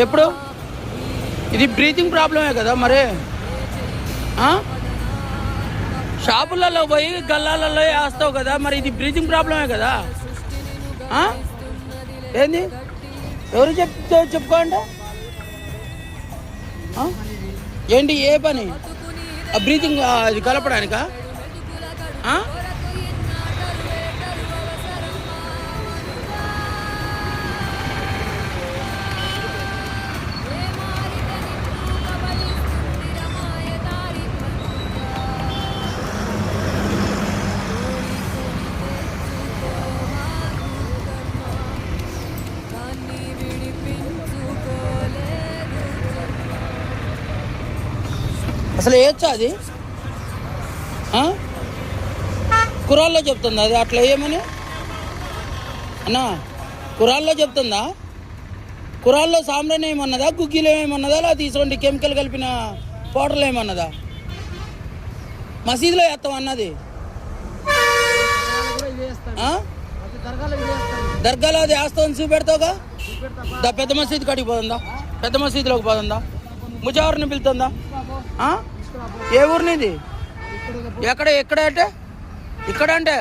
ఎప్పుడు? ఇది బ్రీతింగ్ ప్రాబ్లమే కదా మరి. షాపులలో పోయి గల్లాలలో వేస్తావు కదా మరి, ఇది బ్రీతింగ్ ప్రాబ్లమే కదా. ఏంది ఎవరు చెప్పుకోండి. ఏంటి ఏ పని? బ్రీతింగ్ అది కలపడానికా? అసలు వేయచ్చా అది? ఖురాన్లో చెప్తుందా అది అట్లా వేయమని? అన్నా ఖురాన్లో చెప్తుందా? ఖురాన్లో సాంబ్రాన్ ఏమన్నదా, గుగ్గిలు ఏమన్నదా, లేదా తీసుకోండి కెమికల్ కలిపిన పౌడర్లు ఏమన్నదా? మసీదులో వేస్తాం అన్నది. దర్గాలో అది వేస్తామని చూపెడతావుగా. పెద్ద మసీదు కాడికి పోతుందా? పెద్ద మసీదులోకి పోతుందా? ముజావర్ని పిలుతుందా? ఏ ఊరినిది? ఎక్కడ అంటే ఇక్కడ అంటే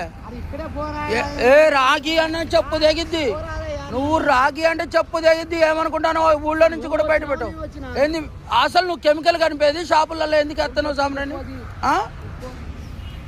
ఏ రాగి అన్న చెప్పు తెగిద్ది. నువ్వు రాగి అంటే చెప్పు తెగిద్ది. ఏమనుకుంటాను ఊళ్ళో నుంచి కూడా బయట పెట్టావు ఏంది? అసలు నువ్వు కెమికల్ కనిపేది షాపులలో ఎందుకు ఎత్తావు సాంబ్రాన్ని?